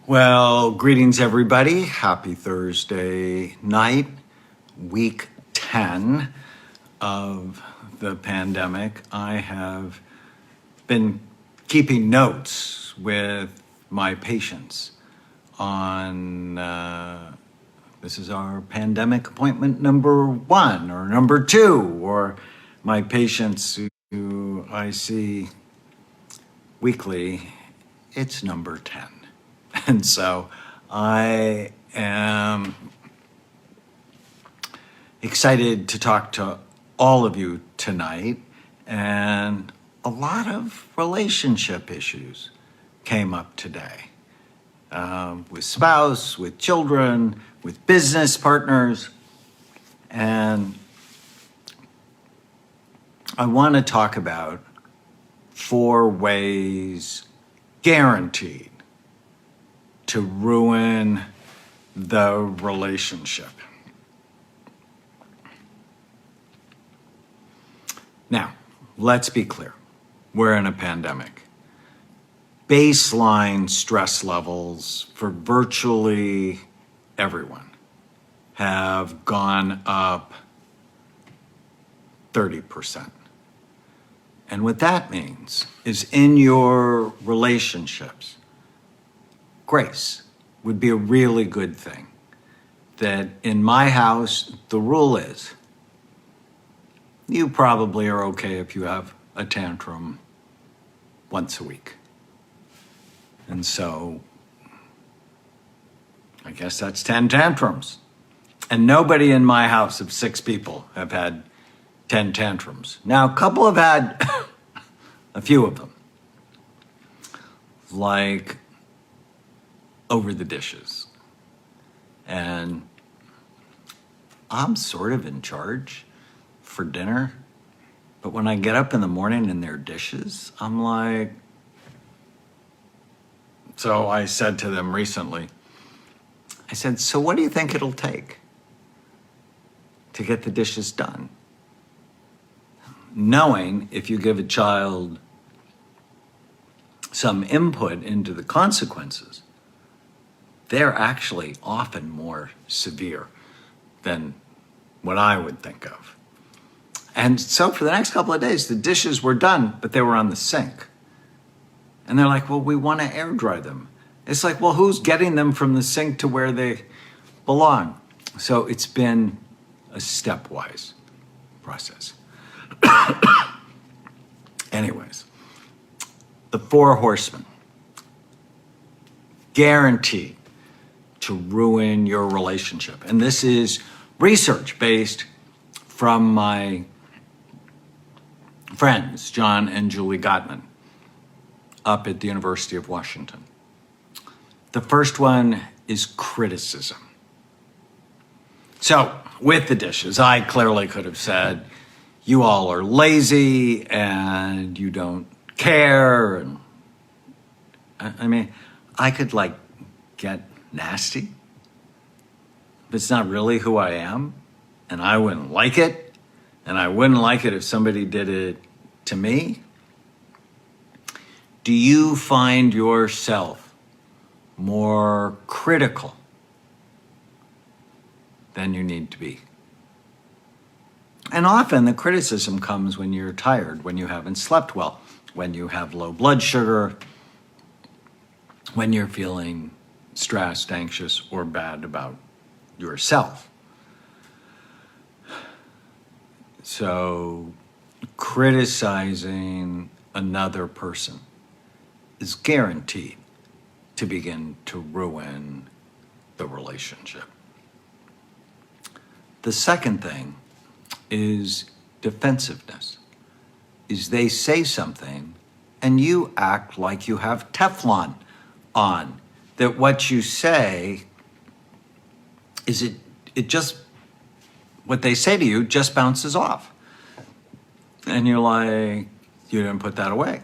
Well, greetings everybody. Happy Thursday night, week 10 of the pandemic. I have been keeping notes with my patients on, this is our pandemic appointment number 1 or number 2, or my patients who I see weekly, it's number 10. And so I am excited to talk to all of you tonight, and a lot of relationship issues came up today with spouse, with children, with business partners, and I want to talk about 4 ways guaranteed to ruin the relationship. Now, let's be clear. We're in a pandemic. Baseline stress levels for virtually everyone have gone up 30%. And what that means is in your relationships, grace would be a really good thing. That in my house, the rule is you probably are okay if you have a tantrum once a week. And so I guess that's 10 tantrums. And nobody in my house of 6 people have had 10 tantrums. Now, a couple have had a few of them. Like over the dishes. And I'm sort of in charge for dinner, but when I get up in the morning and there are dishes, I'm like, so I said to them recently, I said, so what do you think it'll take to get the dishes done? Knowing if you give a child some input into the consequences, they're actually often more severe than what I would think of. And so for the next couple of days, the dishes were done, but they were on the sink. And they're like, well, we want to air dry them. It's like, well, who's getting them from the sink to where they belong? So it's been a stepwise process. Anyways, the 4 horsemen, guaranteed to ruin your relationship. And this is research based from my friends, John and Julie Gottman, up at the University of Washington. The first one is criticism. So with the dishes, I clearly could have said, you all are lazy and you don't care. And I mean, I could like get nasty, but it's not really who I am, and I wouldn't like it, and I wouldn't like it if somebody did it to me. Do you find yourself more critical than you need to be? And often the criticism comes when you're tired, when you haven't slept well, when you have low blood sugar, when you're feeling stressed, anxious, or bad about yourself. So criticizing another person is guaranteed to begin to ruin the relationship. The second thing is defensiveness, is they say something and you act like you have Teflon on. That what you say is it just, what they say to you just bounces off. And you're like, you didn't put that away.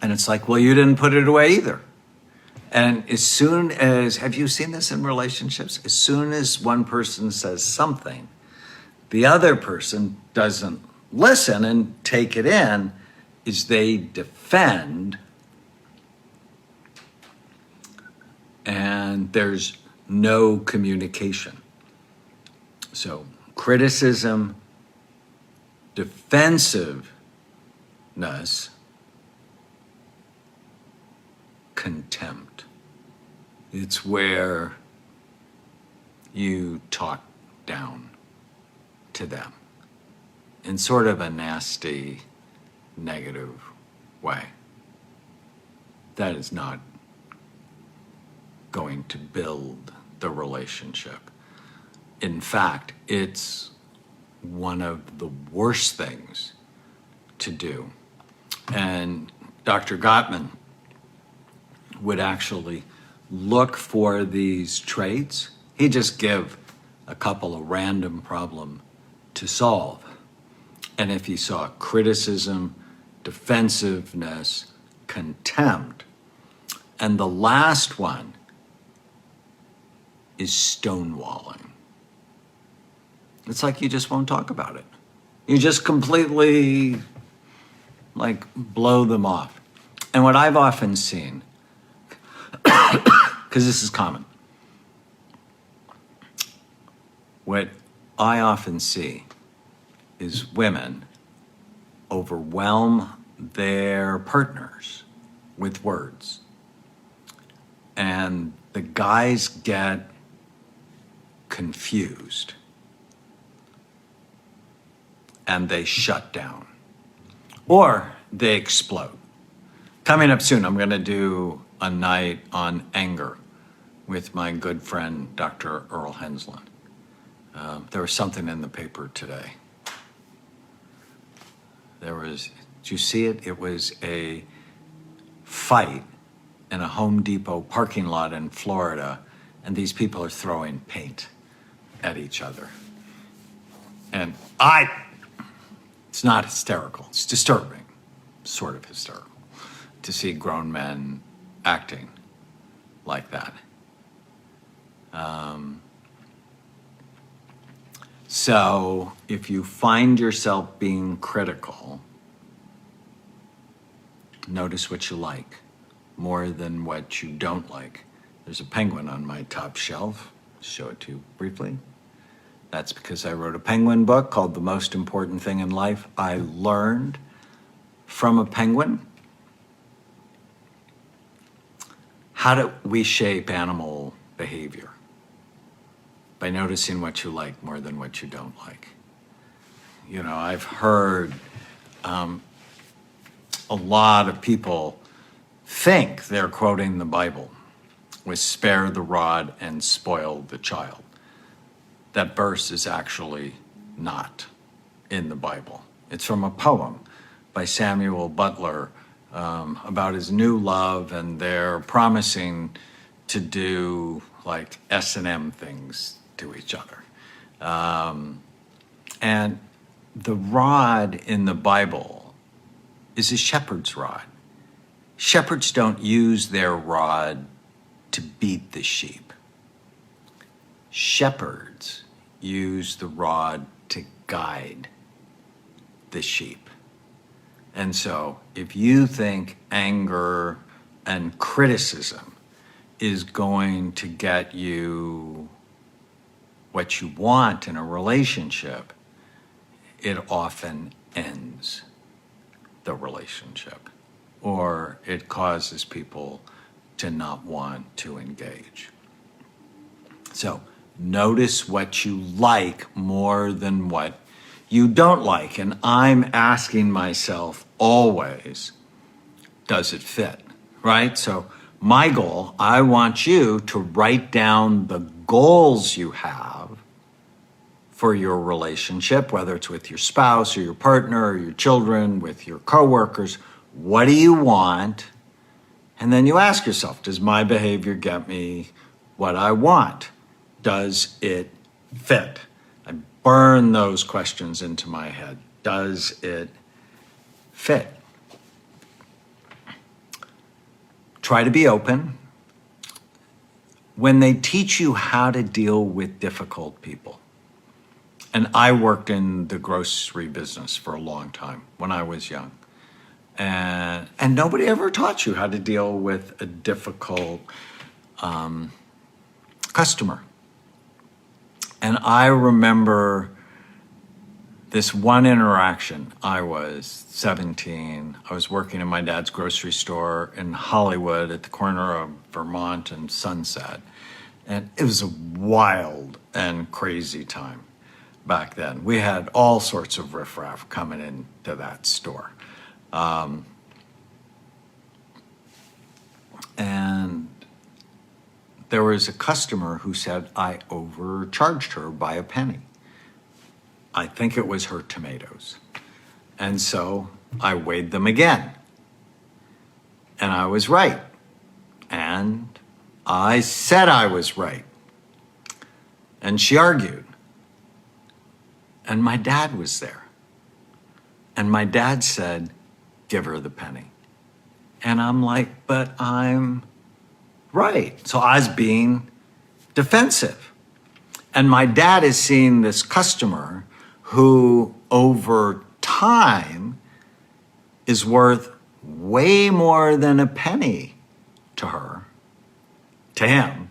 And it's like, well, you didn't put it away either. And as soon as, have you seen this in relationships? As soon as one person says something, the other person doesn't listen and take it in, is they defend and there's no communication. So criticism, defensiveness, contempt. It's where you talk down to them in sort of a nasty, negative way. That is not going to build the relationship. In fact, it's one of the worst things to do. And Dr. Gottman would actually look for these traits. He'd just give a couple of random problems to solve. And if he saw criticism, defensiveness, contempt, and the last one is stonewalling. It's like you just won't talk about it. You just completely blow them off. And what I've often seen, because this is common, what I often see is women overwhelm their partners with words. And the guys get confused and they shut down or they explode. Coming up soon, I'm going to do a night on anger with my good friend, Dr. Earl Hensland. There was something in the paper today. Did you see it? It was a fight in a Home Depot parking lot in Florida, and these people are throwing paint at each other. And it's not hysterical, it's disturbing, sort of hysterical, to see grown men acting like that. So if you find yourself being critical, notice what you like more than what you don't like. There's a penguin on my top shelf. Show it to you briefly. That's because I wrote a penguin book called The Most Important Thing in Life I Learned from a Penguin. How do we shape animal behavior? By noticing what you like more than what you don't like. You know, I've heard a lot of people think they're quoting the Bible with spare the rod and spoil the child. That verse is actually not in the Bible. It's from a poem by Samuel Butler about his new love, and they're promising to do like S&M things to each other. And the rod in the Bible is a shepherd's rod. Shepherds don't use their rod to beat the sheep. Shepherds use the rod to guide the sheep. And so if you think anger and criticism is going to get you what you want in a relationship, it often ends the relationship, or it causes people to not want to engage. So notice what you like more than what you don't like. And I'm asking myself always, does it fit, right? So my goal, I want you to write down the goals you have for your relationship, whether it's with your spouse or your partner or your children, with your coworkers. What do you want? And then you ask yourself, does my behavior get me what I want? Does it fit? I burn those questions into my head. Does it fit? Try to be open. When they teach you how to deal with difficult people, and I worked in the grocery business for a long time when I was young, and nobody ever taught you how to deal with a difficult customer. And I remember this one interaction. I was 17. I was working in my dad's grocery store in Hollywood at the corner of Vermont and Sunset. And it was a wild and crazy time back then. We had all sorts of riffraff coming into that store. And there was a customer who said I overcharged her by a penny. I think it was her tomatoes. And so I weighed them again. And I was right. And I said I was right. And she argued. And my dad was there. And my dad said, give her the penny. And I'm like, but I'm right. So I was being defensive. And my dad is seeing this customer who over time is worth way more than a penny to her, to him,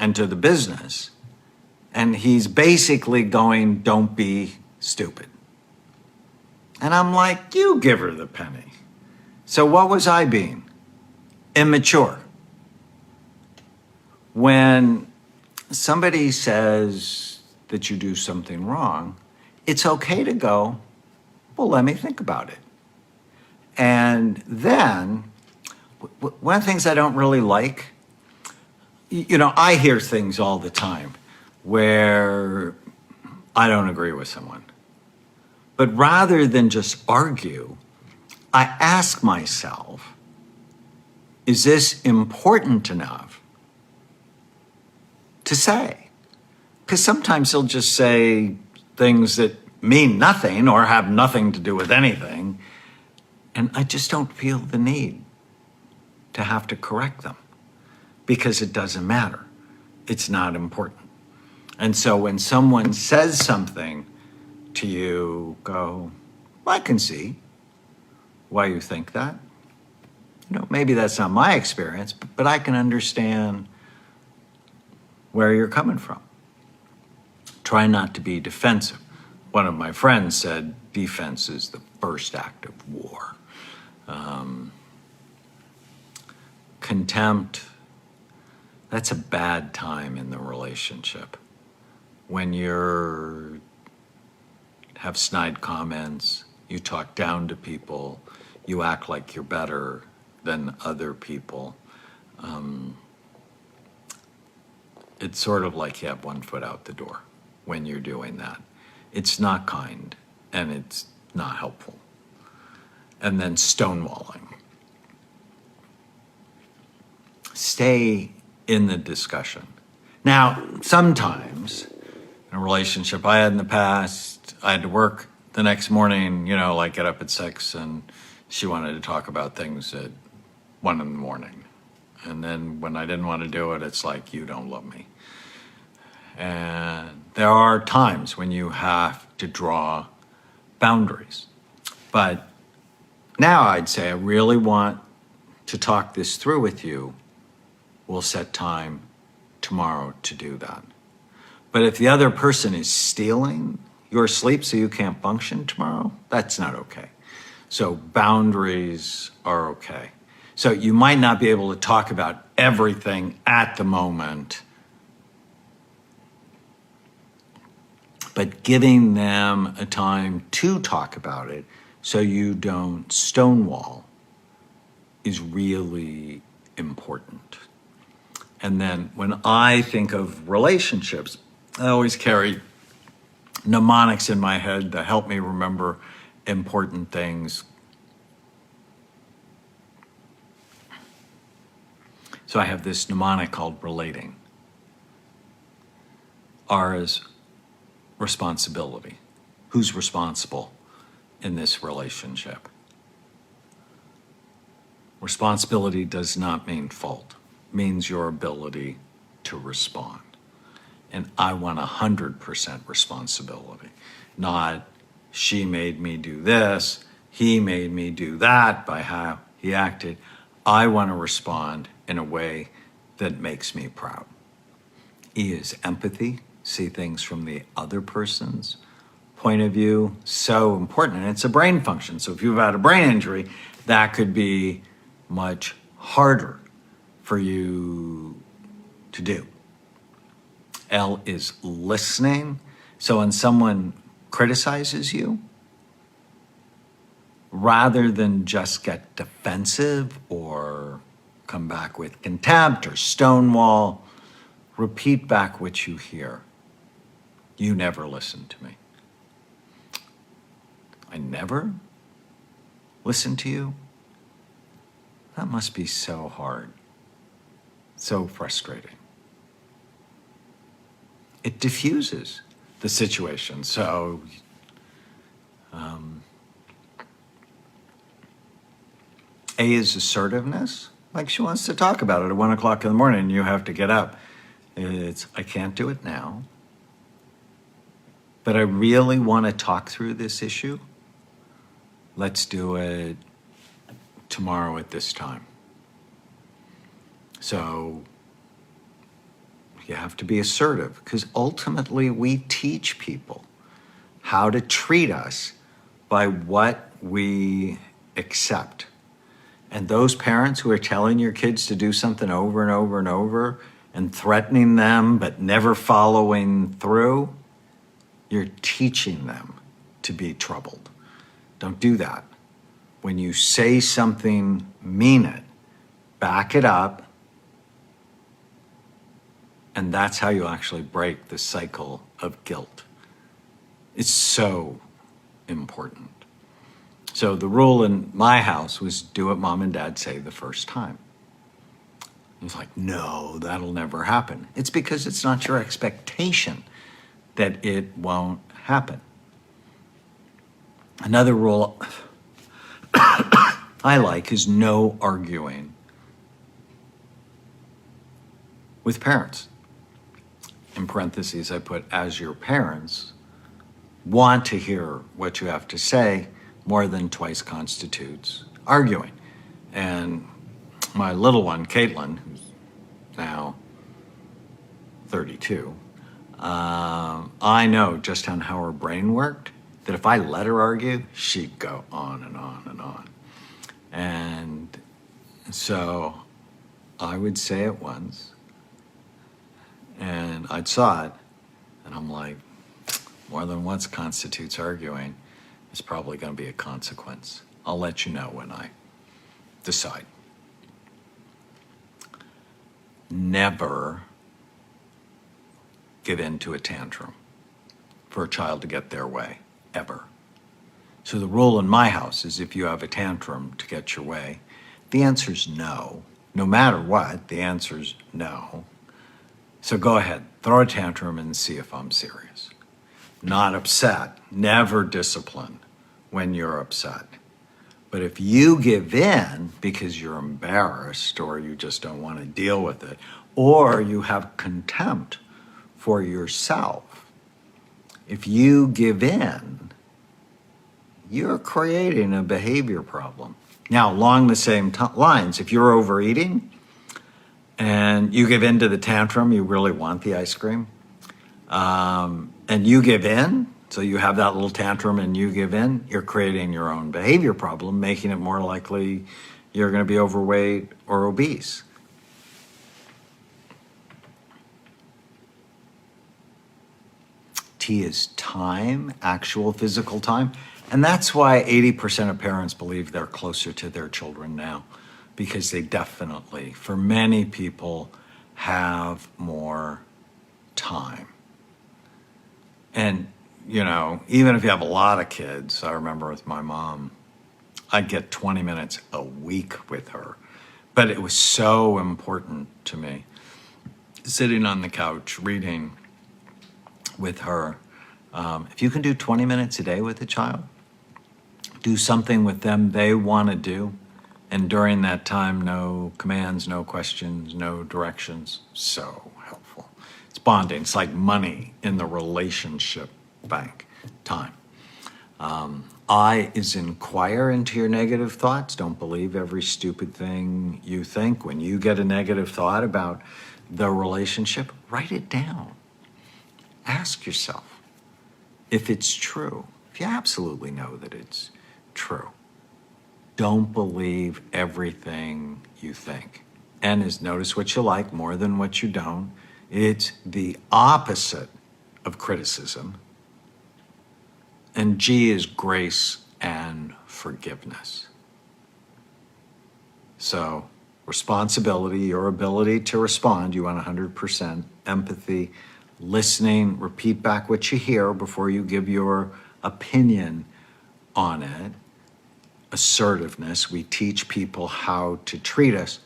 and to the business. And he's basically going, don't be stupid. And I'm like, you give her the penny. So what was I being? Immature. When somebody says that you do something wrong, it's okay to go, well, let me think about it. And then, one of the things I don't really like, I hear things all the time where I don't agree with someone. But rather than just argue, I ask myself, is this important enough to say? Because sometimes they'll just say things that mean nothing or have nothing to do with anything, and I just don't feel the need to have to correct them because it doesn't matter. It's not important. And so when someone says something to you, go, well, I can see why you think that. Maybe that's not my experience, but I can understand where you're coming from. Try not to be defensive. One of my friends said, defense is the first act of war. Contempt, that's a bad time in the relationship. When you have snide comments, you talk down to people, you act like you're better than other people. It's sort of like you have one foot out the door when you're doing that. It's not kind and it's not helpful. And then stonewalling. Stay in the discussion. Now, sometimes in a relationship I had in the past, I had to work the next morning, like get up at 6 and she wanted to talk about things at 1 a.m. And then when I didn't want to do it, it's like, you don't love me. And there are times when you have to draw boundaries. But now I'd say, I really want to talk this through with you. We'll set time tomorrow to do that. But if the other person is stealing your sleep so you can't function tomorrow, that's not okay. So boundaries are okay. So you might not be able to talk about everything at the moment, but giving them a time to talk about it so you don't stonewall is really important. And then when I think of relationships, I always carry mnemonics in my head that help me remember important things. So I have this mnemonic called relating. R is responsibility. Who's responsible in this relationship? Responsibility does not mean fault. It means your ability to respond. And I want 100% responsibility. Not, she made me do this, he made me do that by how he acted. I want to respond in a way that makes me proud. E is empathy, see things from the other person's point of view. So important, and it's a brain function. So if you've had a brain injury, that could be much harder for you to do. L is listening. So when someone criticizes you, rather than just get defensive or come back with contempt or stonewall, repeat back what you hear. You never listened to me. I never listened to you? That must be so hard, so frustrating. It diffuses the situation. So, A is assertiveness. Like she wants to talk about it at 1 o'clock in the morning and you have to get up. It's, I can't do it now, but I really want to talk through this issue. Let's do it tomorrow at this time. So you have to be assertive, because ultimately we teach people how to treat us by what we accept. And those parents who are telling your kids to do something over and over and over and threatening them but never following through, you're teaching them to be troubled. Don't do that. When you say something, mean it. Back it up. And that's how you actually break the cycle of guilt. It's so important. So the rule in my house was do what mom and dad say the first time. It's like, no, that'll never happen. It's because it's not your expectation that it won't happen. Another rule I like is no arguing with parents. In parentheses, I put, as your parents want to hear what you have to say, more than twice constitutes arguing. And my little one, Caitlin, who's now 32, I know just on how her brain worked, that if I let her argue, she'd go on and on and on. And so I would say it once, and I'd saw it, and I'm like, more than once constitutes arguing. It's probably going to be a consequence. I'll let you know when I decide. Never give in to a tantrum for a child to get their way, ever. So the rule in my house is if you have a tantrum to get your way, the answer's no. No matter what, the answer's no. So go ahead, throw a tantrum and see if I'm serious. Not upset, never discipline when you're upset. But if you give in because you're embarrassed or you just don't want to deal with it, or you have contempt for yourself, if you give in, you're creating a behavior problem. Now, along the same lines, if you're overeating and you give in to the tantrum, you really want the ice cream, and you give in, so you have that little tantrum and you give in, you're creating your own behavior problem, making it more likely you're going to be overweight or obese. T is time, actual physical time. And that's why 80% of parents believe they're closer to their children now, because they definitely, for many people, have more time. And, you know, even if you have a lot of kids, I remember with my mom, I'd get 20 minutes a week with her. But it was so important to me, sitting on the couch, reading with her. If you can do 20 minutes a day with a child, do something with them they want to do, and during that time, no commands, no questions, no directions. So helpful. It's bonding. It's like money in the relationship bank. Time. I is inquire into your negative thoughts. Don't believe every stupid thing you think. When you get a negative thought about the relationship, write it down. Ask yourself if it's true, if you absolutely know that it's true. Don't believe everything you think. N is notice what you like more than what you don't. It's the opposite of criticism. And G is grace and forgiveness. So, responsibility, your ability to respond, you want 100%. Empathy, listening, repeat back what you hear before you give your opinion on it. Assertiveness, we teach people how to treat us.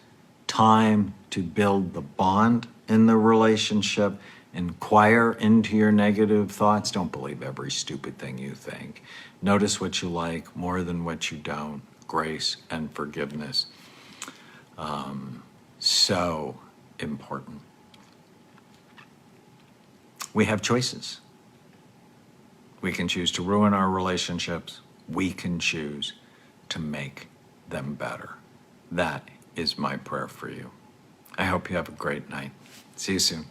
Time to build the bond in the relationship. Inquire into your negative thoughts. Don't believe every stupid thing you think. Notice what you like more than what you don't. Grace and forgiveness. So important. We have choices. We can choose to ruin our relationships. We can choose to make them better. That is my prayer for you. I hope you have a great night. See you soon.